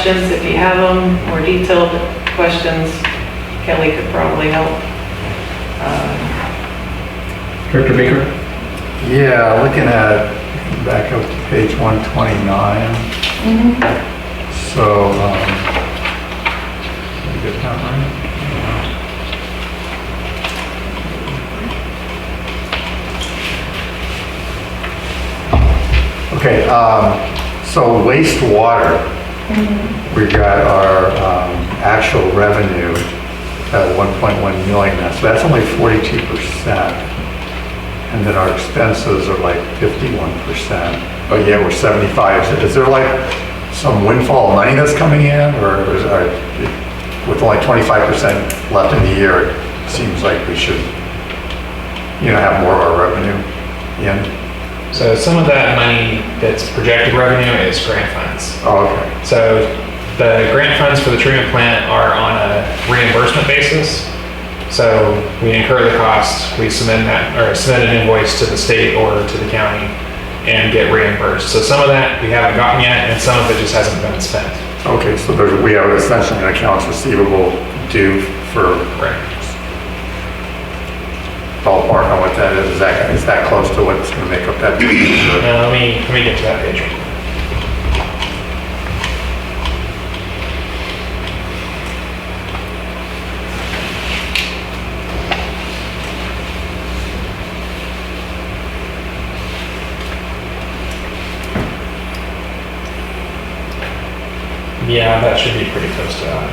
questions, if you have them, more detailed questions, Kelly could probably help. Director Baker? Yeah, looking at, back up to page 129. So, did I get that right? Okay, so wastewater, we got our actual revenue at 1.1 million. So that's only 42%. And then our expenses are like 51%. Oh yeah, we're 75. Is there like some windfall of money that's coming in, or with only 25% left in the year, it seems like we should, have more of our revenue in? So some of that money that's projected revenue is grant funds. Oh, okay. So the grant funds for the treatment plant are on a reimbursement basis. So we incur the cost, we submit an invoice to the state or to the county and get reimbursed. So some of that we haven't gotten yet, and some of it just hasn't been spent. Okay, so we have essentially an accounts receivable due for ballpark on what that is. Is that close to what's going to make up that difference? Let me get to that page. Yeah, that should be pretty close to that.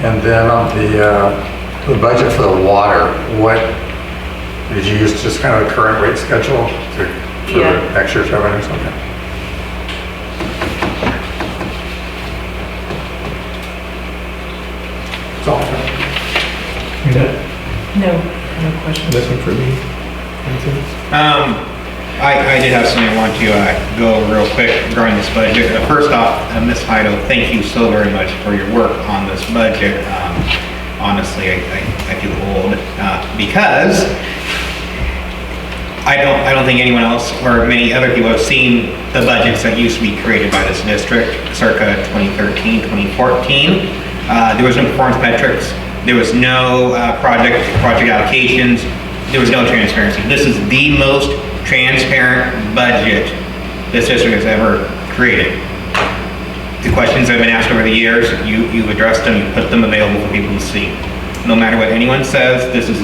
And then on the budget for the water, what did you use? Just kind of the current rate schedule for extra revenues? Okay. That's all. No question. This one for me. I did have something I want to go over real quick regarding this budget. First off, Ms. Heido, thank you so very much for your work on this budget. Honestly, I feel old because I don't think anyone else or many other people have seen the budgets that used to be created by this district, circa 2013, 2014. There was no performance metrics. There was no project allocations. There was no transparency. This is the most transparent budget this district has ever created. The questions that have been asked over the years, you've addressed them, you put them available for people to see. No matter what anyone says, this is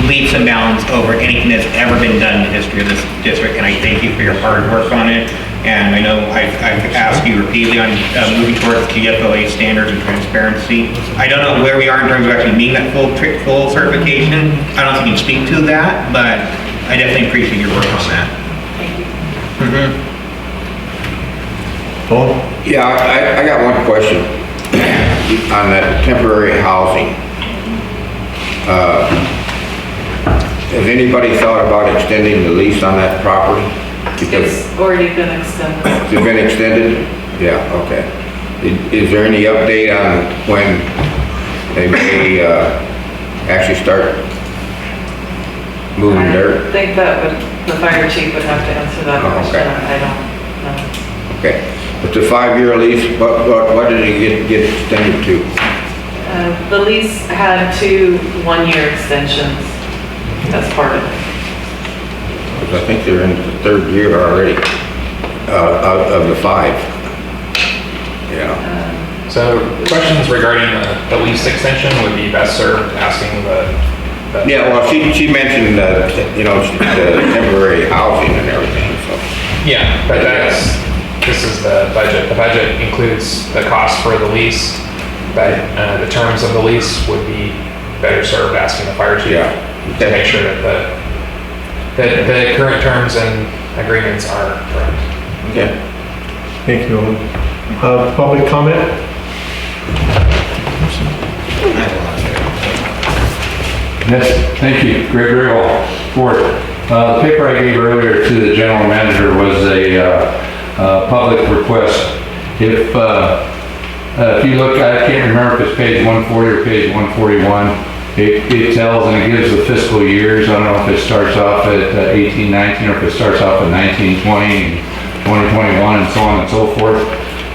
leaps and bounds over anything that's ever been done in the history of this district, and I thank you for your hard work on it. And I know I've asked you repeatedly on moving towards GFOA standards and transparency. I don't know where we are in terms of actually meeting that full certification. I don't think you can speak to that, but I definitely appreciate your work on that. Thank you. Paul? Yeah, I got one question on that temporary housing. Has anybody thought about extending the lease on that property? Because It's already been extended. it's been extended? Yeah, okay. Is there any update on when they may actually start moving dirt? I think the fire chief would have to answer that Oh, question. okay. I don't know. Okay. It's a 5-year lease. What did it get extended to? The lease had 2 1-year extensions as part of it. I think they're in the 3rd year already, out of the 5. Yeah. So questions regarding the lease extension would be best served asking the Yeah, well, she mentioned, the temporary housing and everything, so. Yeah, but this is the budget. The budget includes the cost for the lease, but the terms of the lease would be better served asking the fire chief to make sure that the current terms and agreements are correct. Okay. Thank you, Owen. Public comment? Yes, thank you. Gregory Hall, Ford. The paper I gave earlier to the general manager was a public request. If you look, I can't remember if it's page 140 or page 141, it tells and it gives the fiscal years. I don't know if it starts off at 18, 19 or if it starts off at 19, 20, 2021, and so on and so forth.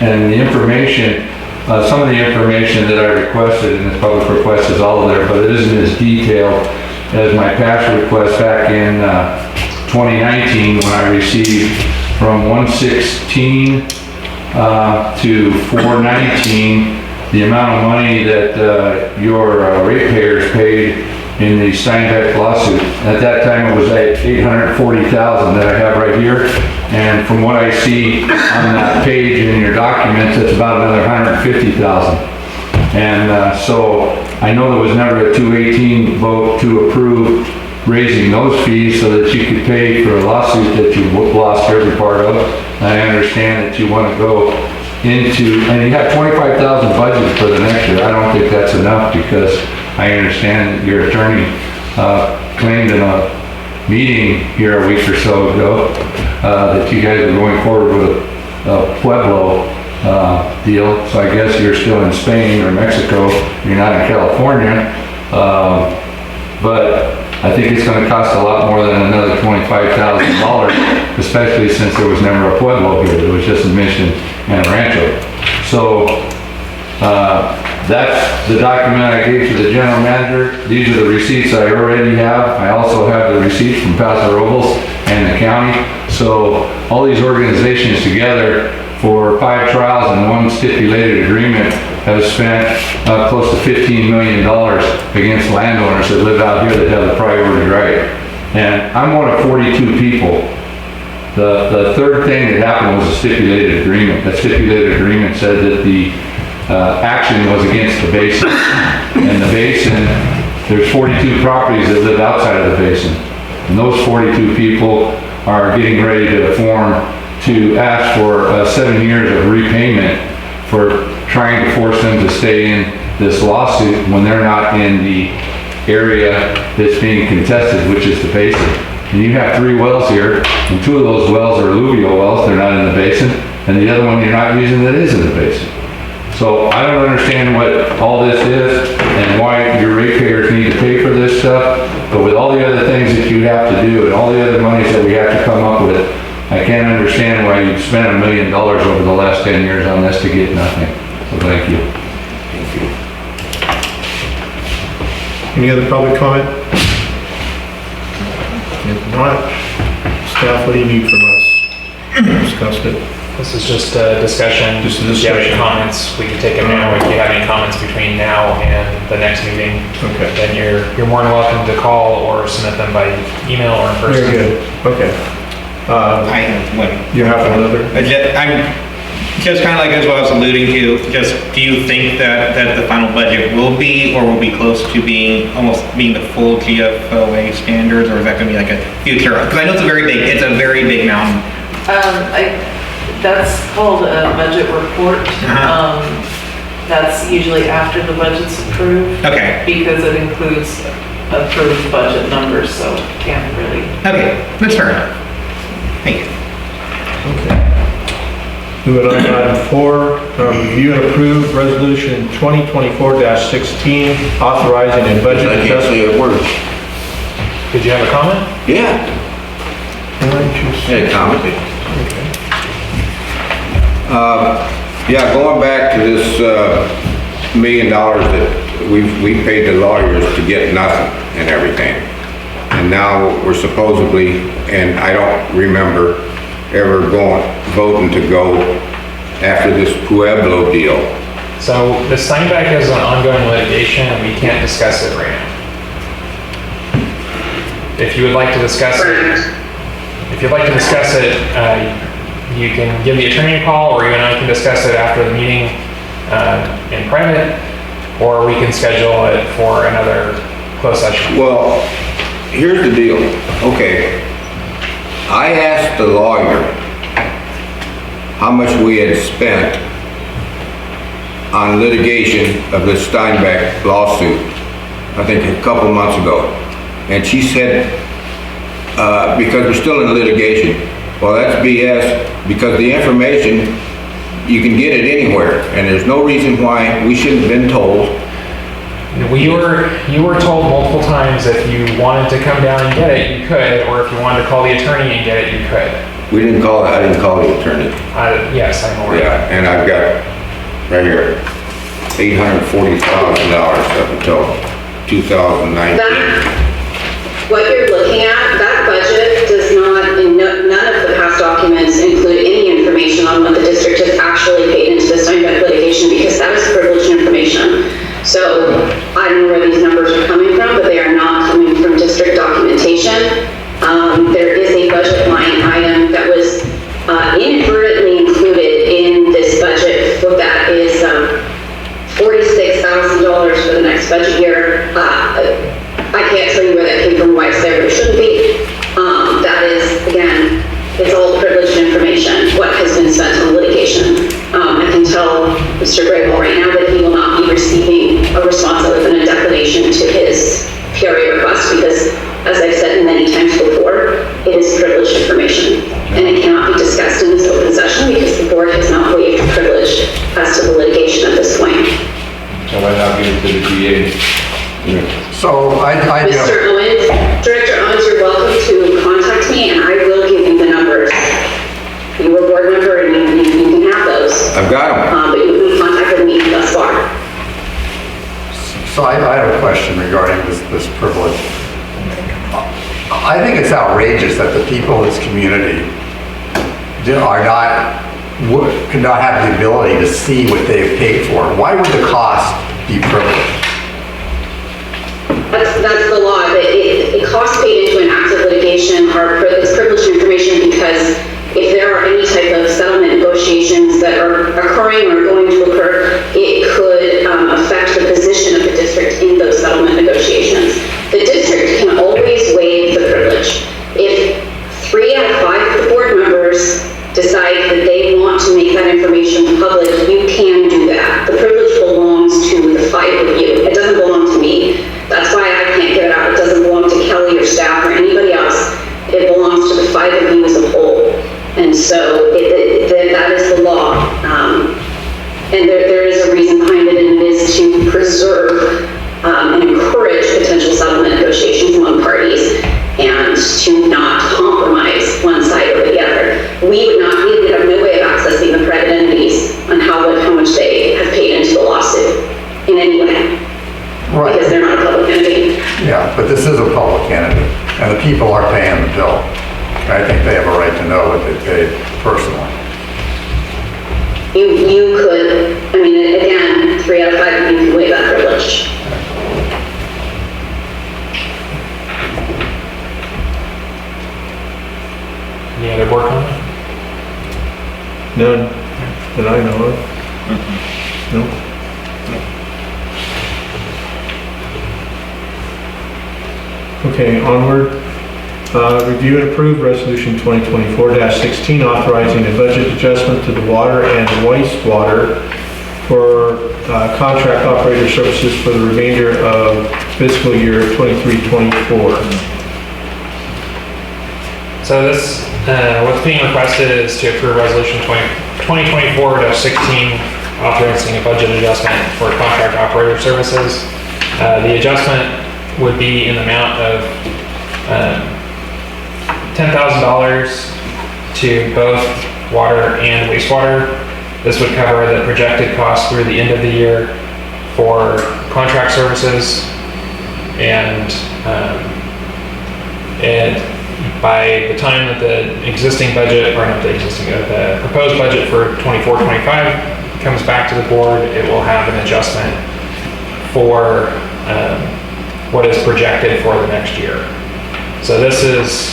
And the information, some of the information that I requested in this public request is all there, but it isn't as detailed as my past request back in 2019 when I received from 116 to 419 the amount of money that your ratepayers paid in the Steinbeck lawsuit. At that time, it was at $840,000 that I have right here. And from what I see on that page in your documents, it's about another $150,000. And so I know there was never a 218 vote to approve raising those fees so that you could pay for a lawsuit that you lost every part of. I understand that you want to go into, and you have 25,000 budget for the next year. I don't think that's enough because I understand that your attorney claimed in a meeting here a week or so ago that you guys are going forward with a Pueblo deal. So I guess you're still in Spain or Mexico. You're not in California. But I think it's going to cost a lot more than another $25,000, especially since there was never a Pueblo here. There was just a Mission and a Rancho. So that's the document I gave to the general manager. These are the receipts I already have. I also have the receipts from Paso Robles and the county. So all these organizations together for 5 trials and 1 stipulated agreement have spent close to $15 million against landowners that live out here that have the priority right. And I'm one of 42 people. The third thing that happened was a stipulated agreement. That stipulated agreement said that the action was against the basin. And the basin, there's 42 properties that live outside of the basin. And those 42 people are getting ready to form to ask for 7 years of repayment for trying to force them to stay in this lawsuit when they're not in the area that's being contested, which is the basin. And you have 3 wells here, and 2 of those wells are alluvial wells, they're not in the basin, and the other one you're not using that is in the basin. So I don't understand what all this is and why your ratepayers need to pay for this stuff, but with all the other things that you have to do and all the other monies that we have to come up with, I can't understand why you've spent $1 million over the last 10 years on this to get nothing. So thank you. Any other public comment? If not, staff, what do you need from us? Discussed it. This is just a discussion. Just a If you have any discussion. comments, we can take them now. If you have any comments between now and the next meeting, Okay. then you're more than welcome to call or submit them by email or in person. Very good. Okay. I have one. You have another? I'm just kind of like as what I was alluding to, just do you think that the final budget will be or will be close to being almost being the full GFOA standards, or is that going to be like a future? Because I know it's a very big mountain. That's called a budget report. That's usually after the budget's approved. Okay. Because it includes approved budget numbers, so can't really. Okay, that's fair enough. Thank you. Okay. Moving on to item 4, review and approve resolution 2024-16, authorizing a budget I can't adjustment. say a word. Did you have a comment? Yeah, yeah, comment. Yeah, going back to this $1 million that we paid the lawyers to get nothing and everything. And now we're supposedly, and I don't remember ever voting to go after this Pueblo deal. So the Steinbeck is an ongoing litigation and we can't discuss it right now. If you would like to discuss it, you can give the attorney a call, or you and I can discuss it after the meeting in private, or we can schedule it for another closed session. Well, here's the deal. Okay, I asked the lawyer how much we had spent on litigation of the Steinbeck lawsuit, I think a couple months ago. And she said, because we're still in litigation. Well, that's BS, because the information, you can get it anywhere, and there's no reason why we shouldn't have been told. You were told multiple times if you wanted to come down and get it, you could, or if you wanted to call the attorney and get it, you could. We didn't call it, I didn't call the attorney. Yes, I'm aware. Yeah, and I've got right here, $840,000 up until 2019. What you're looking at, that budget does not, and none of the past documents include any information on what the district has actually paid into the Steinbeck litigation, because that is privileged information. So I don't know where these numbers are coming from, but they are not coming from district documentation. There is a budget line item that was inadvertently included in this budget, that is $46,000 for the next budget year. I can't tell you where that came from, why it's there, but it shouldn't be. That is, again, it's all privileged information, what has been spent on litigation. I can tell Mr. Grable right now that he will not be receiving a response other than a declination to his PRA request, because, as I've said many times before, it is privileged information, and it cannot be discussed in this open session because the board has not waived privilege as to the litigation at this point. So why not give it to the DA? So I do. Mr. Owens, Director Owens, you're welcome to contact me, and I will give you the numbers. You were a board member, and you can have those. I've got them. But you've contacted me thus far. So I have a question regarding this privilege. I think it's outrageous that the people in this community cannot have the ability to see what they've paid for. Why would the cost be privileged? That's the law. The costs paid into an active litigation is privileged information, because if there are any type of settlement negotiations that are occurring or going to occur, it could affect the position of the district in those settlement negotiations. The district can always waive the privilege. If 3 out of 5 of the board members decide that they want to make that information public, you can do that. The privilege belongs to the 5 of you. It doesn't belong to me. That's why I can't give it out. It doesn't belong to Kelly or staff or anybody else. It belongs to the 5 of you as a whole. And so that is the law. And there is a reason behind it, and it is to preserve and encourage potential settlement negotiations among parties, and to not compromise one side over the other. We would have no way of accessing the private entities on how much they have paid into the lawsuit in any way. Right. Because they're not a public entity. Yeah, but this is a public entity, and the people are paying the bill. I think they have a right to know what they paid personally. You could, I mean, again, 3 out of 5 of you can waive that privilege. Any other board comment? None that I know of. No. Okay, onward. Review and approve resolution 2024-16 authorizing a budget adjustment to the water and wastewater for contract operator services for the remainder of fiscal year 23-24. So this, what's being requested is to approve resolution 2024-16 authorizing a budget adjustment for contract operator services. The adjustment would be in the amount of $10,000 to both water and wastewater. This would cover the projected cost through the end of the year for contract services, and by the time that the existing budget, or not the existing, the proposed budget for 24-25 comes back to the board, it will have an adjustment for what is projected for the next year. So this is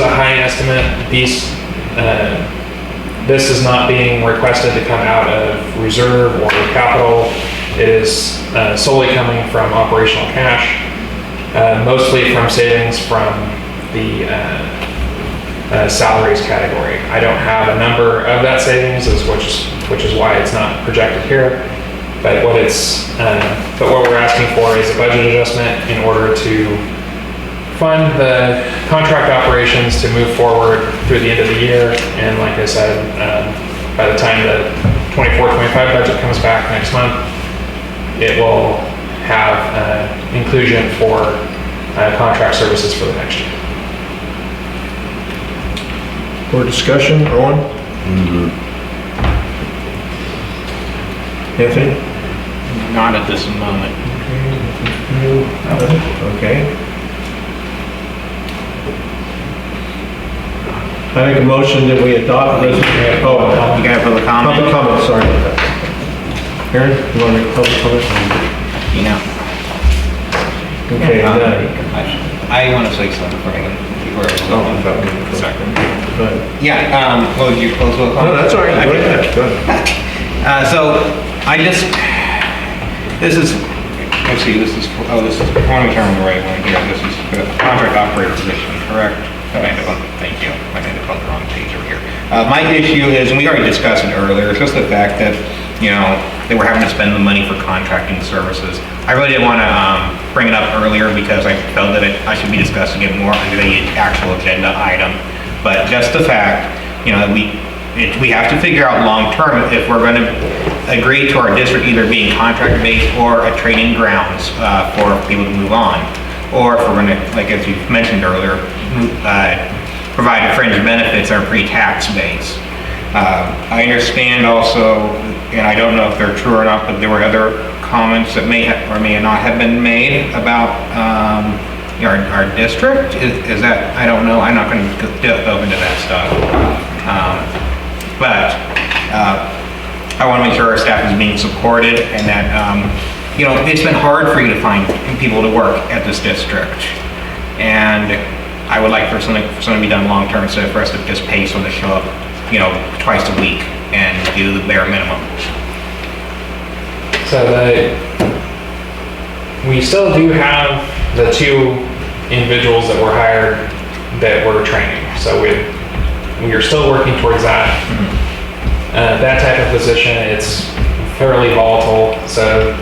a high estimate. This is not being requested to come out of reserve or capital. It is solely coming from operational cash, mostly from savings from the salaries category. I don't have a number of that savings, which is why it's not projected here. But what we're asking for is a budget adjustment in order to fund the contract operations to move forward through the end of the year. And like I said, by the time the 24-25 budget comes back next month, it will have inclusion for contract services for the next year. or discussion, Owen? Anthony? Not at this moment. Okay. I make a motion that we adopt resolution. Oh, You got a public public comment? comment, sorry about that. Aaron, you want to make a public comment? You know. Okay, I want to say something before I Sorry. go ahead. Yeah, what would you close with? No, that's all right, go ahead, go ahead. So, this is, let's see, this is, I want to turn the right one here. This is the contract operator position, correct? Thank you. I had to put the wrong page over here. My issue is, and we already discussed it earlier, it's just the fact that, they were having to spend the money for contracting services. I really didn't want to bring it up earlier because I felt that I should be discussing it more under the actual agenda item. But just the fact, we have to figure out long-term if we're going to agree to our district either being contract-based or a training grounds for people to move on. Or if we're going to, like as you mentioned earlier, provide fringe benefits that are pre-tax based. I understand also, and I don't know if they're true or not, but there were other comments that may have, or may not have been made about our district. Is that, I don't know, I'm not going to delve into that stuff. But I want to make sure our staff is being supported and that, it's been hard for you to find people to work at this district. And I would like for something to be done long-term instead of for us to just pay someone to show up, twice a week and do the bare minimum. So we still do have the 2 individuals that were hired that we're training. So we are still working towards that. That type of position, it's fairly volatile. So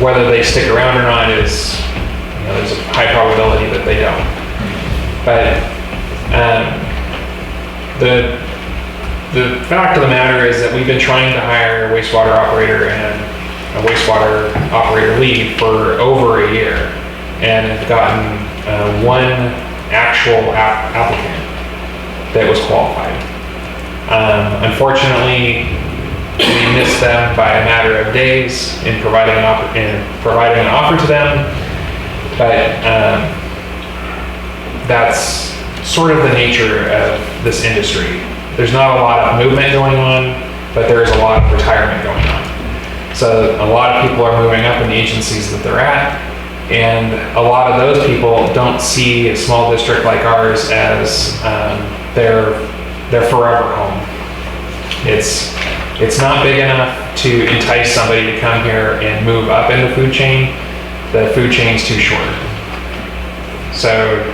whether they stick around or not is, there's a high probability that they don't. But the fact of the matter is that we've been trying to hire a wastewater operator and a wastewater operator lead for over a year, and have gotten one actual applicant that was qualified. Unfortunately, we missed them by a matter of days in providing an offer to them, but that's sort of the nature of this industry. There's not a lot of movement going on, but there's a lot of retirement going on. So a lot of people are moving up in the agencies that they're at, and a lot of those people don't see a small district like ours as their forever home. It's not big enough to entice somebody to come here and move up in the food chain. The food chain's too short. So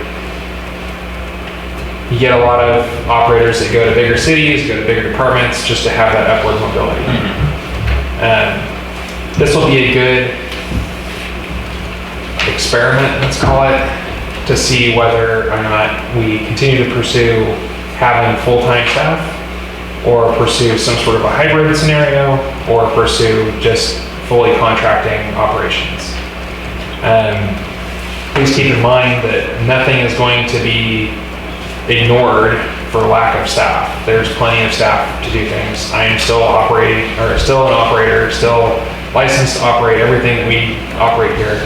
you get a lot of operators that go to bigger cities, go to bigger departments, just to have that upward mobility. This will be a good experiment, let's call it, to see whether or not we continue to pursue having full-time staff, or pursue some sort of a hybrid scenario, or pursue just fully contracting operations. Please keep in mind that nothing is going to be ignored for lack of staff. There's plenty of staff to do things. I am still still an operator, still licensed to operate everything that we operate here.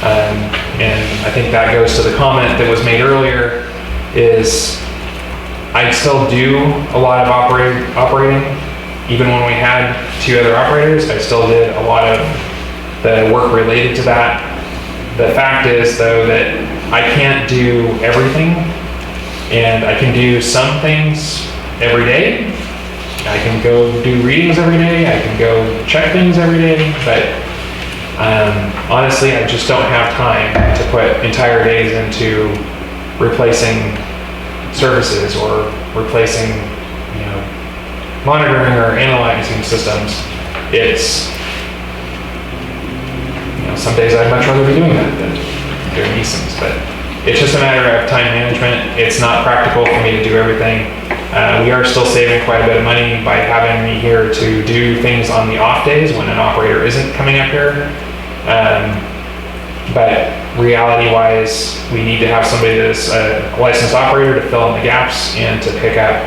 And I think that goes to the comment that was made earlier, is I still do a lot of operating. Even when we had 2 other operators, I still did a lot of the work related to that. The fact is, though, that I can't do everything, and I can do some things every day. I can go do readings every day, I can go check things every day, but honestly, I just don't have time to put entire days into replacing services or replacing, monitoring or analyzing systems. It's, some days I'd much rather be doing that than doing these things, but it's just a matter of time management. It's not practical for me to do everything. We are still saving quite a bit of money by having me here to do things on the off days when an operator isn't coming up here. But reality-wise, we need to have somebody that's a licensed operator to fill in the gaps and to pick up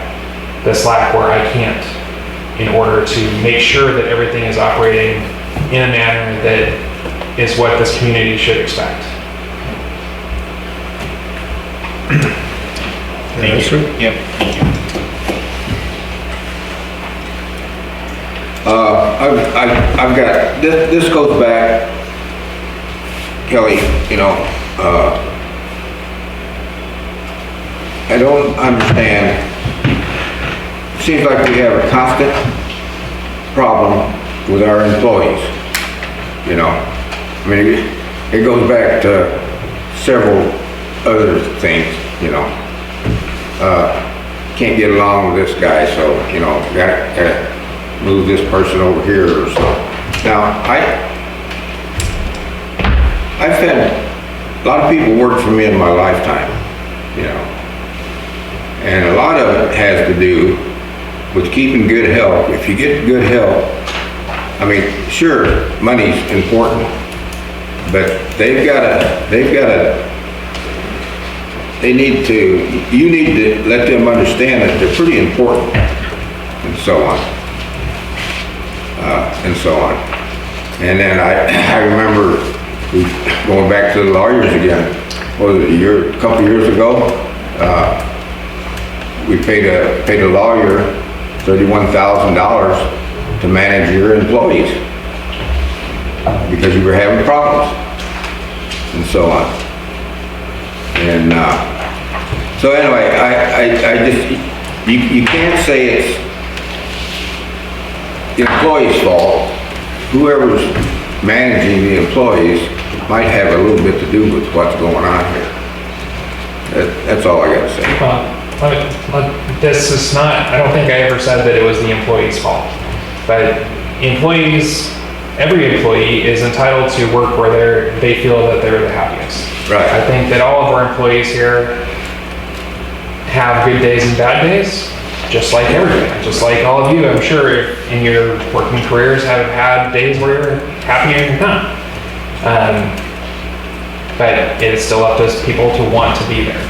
the slack where I can't, in order to make sure that everything is operating in a manner that is what this community should expect. Thank you. Yep, thank you. I've got, this goes back, Kelly, I don't understand. Seems like we have a constant problem with our employees, I mean, it goes back to several other things, can't get along with this guy, so, gotta move this person over here or so. Now, I've had a lot of people work for me in my lifetime, and a lot of it has to do with keeping good health. If you get good health, I mean, sure, money's important, but you need to let them understand that they're pretty important, and so on. And then I remember going back to the lawyers again. What was it, a couple years ago? We paid a lawyer $31,000 to manage your employees because you were having problems, and so on. And so anyway, I just, you can't say it's the employee's fault. Whoever's managing the employees might have a little bit to do with what's going on here. That's all I gotta say. This is not, I don't think I ever said that it was the employee's fault. But every employee is entitled to work where they feel that they're the happiest. Right. I think that all of our employees here have good days and bad days, just like everybody. Just like all of you, I'm sure, in your working careers have had days where you're happy and you're not. But it's still up to people to want to be there.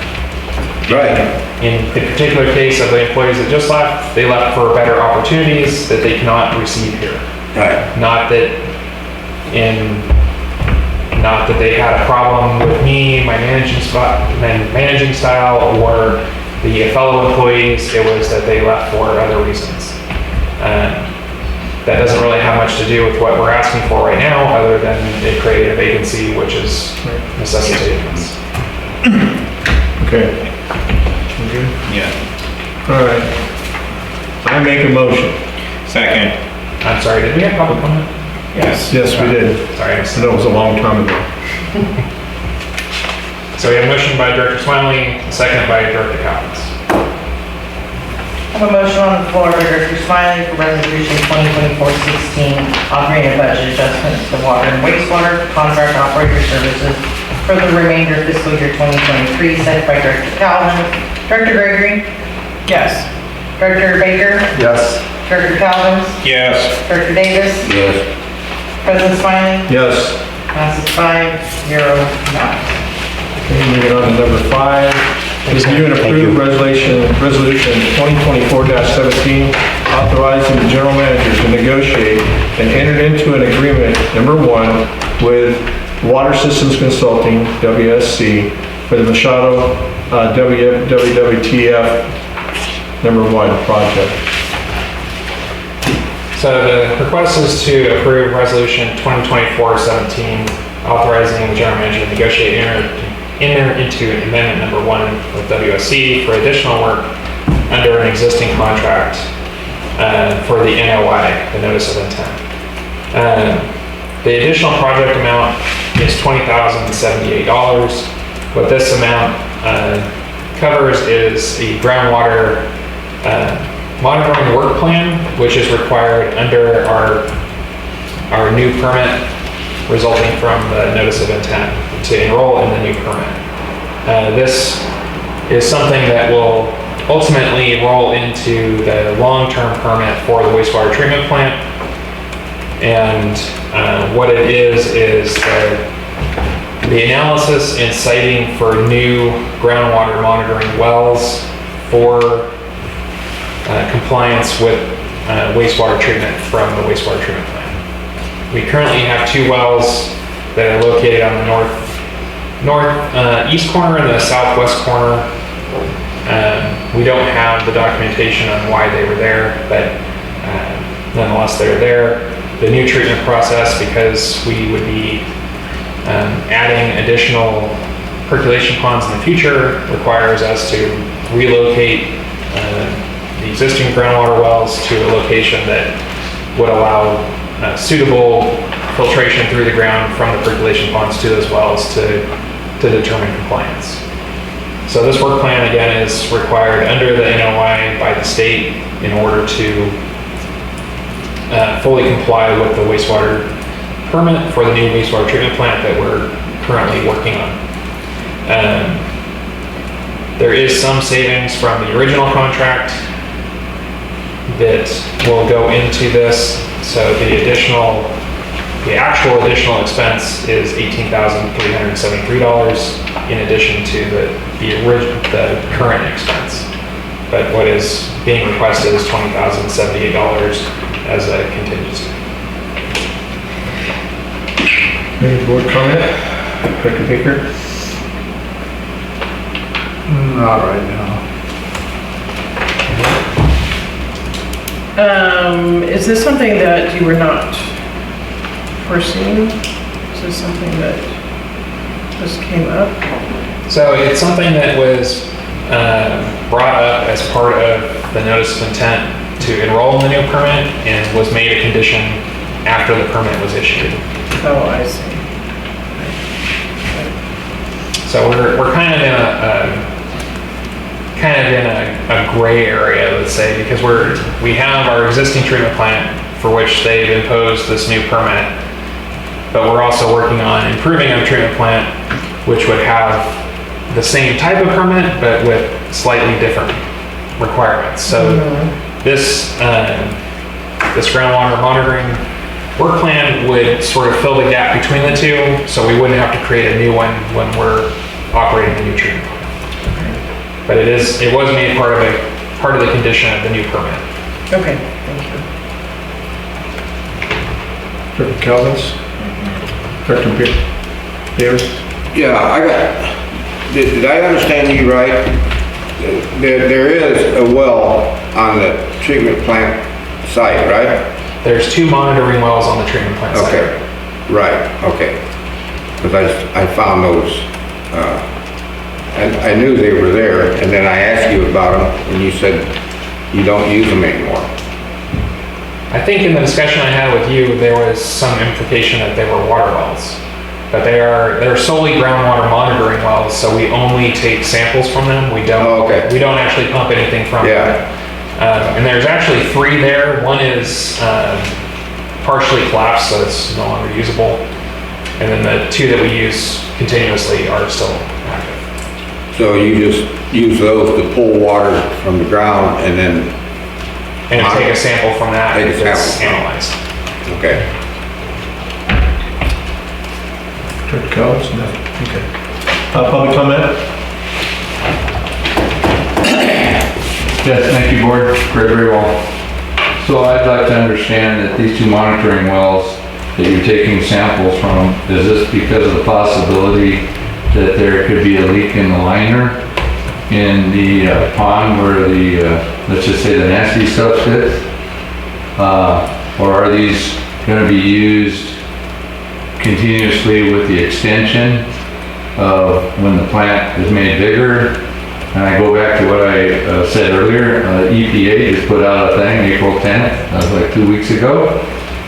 Right. In the particular case of the employees that just left, they left for better opportunities that they cannot receive here. Right. Not that they had a problem with me, my managing style, or the fellow employees. It was that they left for other reasons. That doesn't really have much to do with what we're asking for right now, other than it created a vacancy, which is necessitating this. Okay. Okay. Yeah. All right. I make a motion. Second. I'm sorry, did we have public comment? Yes, we did. Sorry, I missed That was a long time ago. So we have a motion by Director Smiley, a second by Director Collins. I have a motion on the floor by Director Smiley for Resolution 2024-16, authorizing a budget adjustment to the water and wastewater contract operator services for the remainder of fiscal year 2023, sent by Director Calvin. Director Gregory? Yes. Director Baker? Yes. Director Calvin? Yes. Director Davis? Yes. President Smiley? Yes. Passes 5-0, none. Okay, moving on to number 5. Review and approve resolution 2024-17, authorizing the general manager to negotiate and enter into an agreement, number 1, with Water Systems Consulting, WSC, for the Machado WWTF number 1 project. So the request is to approve resolution 2024-17, authorizing the general manager to negotiate and enter into amendment number 1 with WSC for additional work under an existing contract for the NOI, the notice of intent. The additional project amount is $20,078. What this amount covers is the groundwater monitoring work plan, which is required under our new permit resulting from the notice of intent to enroll in the new permit. This is something that will ultimately roll into the long-term permit for the wastewater treatment plant. And what it is the analysis and siting for new groundwater monitoring wells for compliance with wastewater treatment from the wastewater treatment plant. We currently have 2 wells that are located on the northeast corner and the southwest corner. We don't have the documentation on why they were there, but nonetheless they're there. The new treatment process, because we would be adding additional percolation ponds in the future, requires us to relocate the existing groundwater wells to a location that would allow suitable filtration through the ground from the percolation ponds to those wells to determine compliance. So this work plan again is required under the NOI by the state in order to fully comply with the wastewater permit for the new wastewater treatment plant that we're currently working on. There is some savings from the original contract that will go into this. So the actual additional expense is $18,373 in addition to the current expense. But what is being requested is $20,078 as a contingency. Any board comment? Director Baker? Not right now. Is this something that you were not foreseeing? Is this something that just came up? So it's something that was brought up as part of the notice of intent to enroll in the new permit and was made a condition after the permit was issued. Oh, I see. So we're kind of in a gray area, let's say, because we have our existing treatment plant for which they've imposed this new permit, but we're also working on improving our treatment plant, which would have the same type of permit, but with slightly different requirements. So this groundwater monitoring work plan would sort of fill the gap between the two, so we wouldn't have to create a new one when we're operating the new treatment plant. But it was made part of the condition of the new permit. Okay, thank you. Director Calvins? Director Beers? Yeah, did I understand you right? There is a well on the treatment plant site, right? There's 2 monitoring wells on the treatment plant site. Okay, right, okay. Because I found those, and I knew they were there, and then I asked you about them, and you said you don't use them anymore. I think in the discussion I had with you, there was some implication that they were water wells. But they're solely groundwater monitoring wells, so we only take samples from them. We don't actually pump anything from them. And there's actually 3 there. One is partially collapsed, so it's no longer usable. And then the 2 that we use continuously are still active. So you just use those to pull water from the ground and then... And take a sample from that Take a that's sample. analyzed. Okay. Director Calvins? No. Okay. Public comment? Yes, thank you, board. Very well. So I'd like to understand that these 2 monitoring wells that you're taking samples from, is this because of the possibility that there could be a leak in the liner in the pond where the, let's just say the nasty stuff sits? Or are these going to be used continuously with the extension of when the plant is made bigger? And I go back to what I said earlier, EPA just put out a thing April 10th, that was like 2 weeks ago,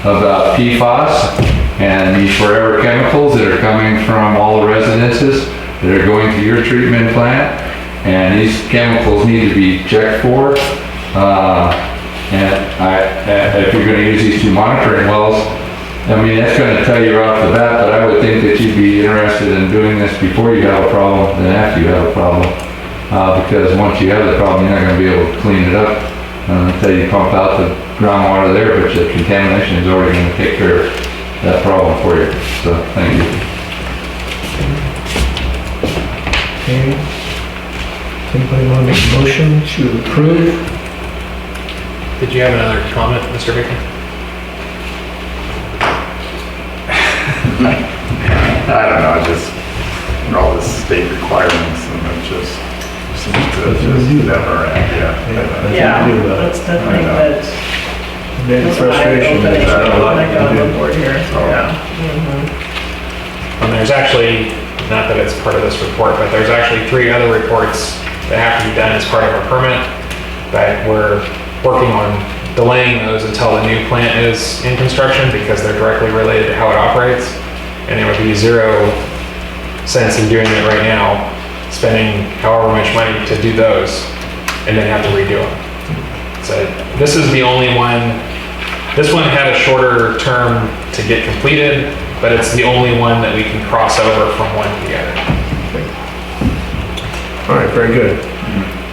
about PFAS and these forever chemicals that are coming from all the residences that are going to your treatment plant. And these chemicals need to be checked for. And if you're going to use these 2 monitoring wells, I mean, that's going to tell you right off the bat, but I would think that you'd be interested in doing this before you have a problem than after you have a problem. Because once you have the problem, you're not going to be able to clean it up until you pump out the groundwater there, but the contamination is already going to take care of that problem for you. So, thank you. Okay. Does anybody want to make a motion to approve? Did you have another comment, Mr. Baker? I don't know, just, all the state requirements and it just seems to just never end, yeah. Yeah, that's definitely that. Maybe That's frustration. eye-opening There's not a lot when I you got can on do. board here, Oh. yeah. And there's actually, not that it's part of this report, but there's actually 3 other reports that have to be done as part of our permit, that we're working on delaying those until the new plant is in construction because they're directly related to how it operates. And there would be 0 sense in doing it right now, spending however much money to do those, and then have to redo them. So this is the only one, this one had a shorter term to get completed, but it's the only one that we can cross over from one to the other. All right, very good.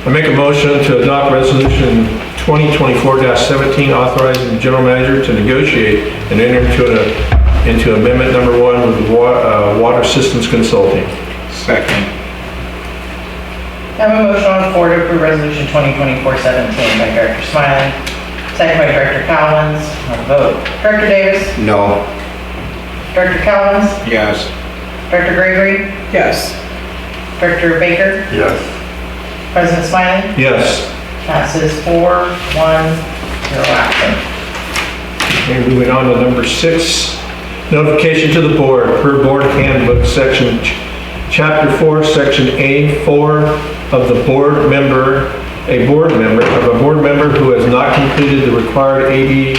I make a motion to adopt resolution 2024-17 authorizing the general manager to negotiate and enter into amendment number 1 with Water Systems Consulting. Second. I have a motion on the floor to approve resolution 2024-17 by Director Smiley, second by Director Collins. On the vote. Director Davis? No. Director Collins? Yes. Director Gregory? Yes. Director Baker? Yes. President Smiley? Yes. Passes 4-1, 0 absent. Okay, moving on to number 6, notification to the board per board handbook section, chapter 4, section A4 of the board member, a board member who has not completed the required AB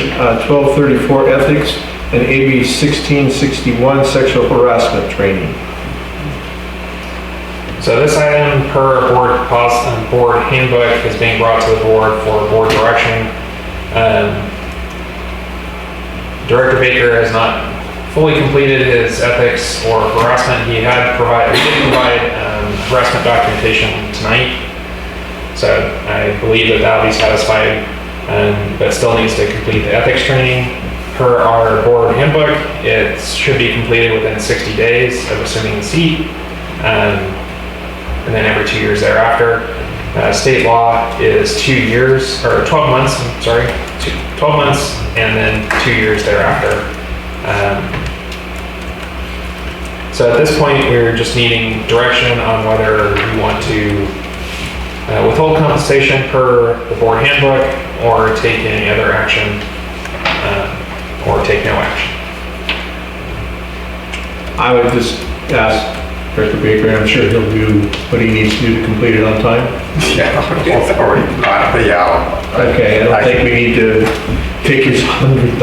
1234 ethics and AB 1661 sexual harassment training. So this item per board handbook is being brought to the board for board direction. Director Baker has not fully completed his ethics or harassment. He did provide harassment documentation tonight. So I believe that'll be satisfied, but still needs to complete the ethics training. Per our board handbook, it should be completed within 60 days of assuming the seat. And then every 2 years thereafter. State law is 2 years, or 12 months, 12 months, and then 2 years thereafter. So at this point, we're just needing direction on whether we want to withhold compensation per the board handbook, or take any other action, or take no action. I would just ask Director Baker, I'm sure he'll do what he needs to do to complete it on time. Yeah, it's already not the hour. Okay, I don't think we need to take his $100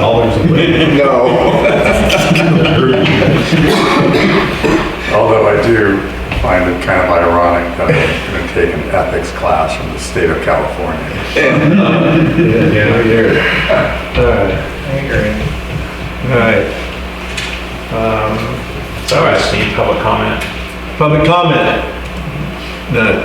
away. No. Although I do find it kind of ironic that I'm going to take an ethics class from the state of California. Yeah, you're, I agree. all right. So I just need public comment. Public comment? None.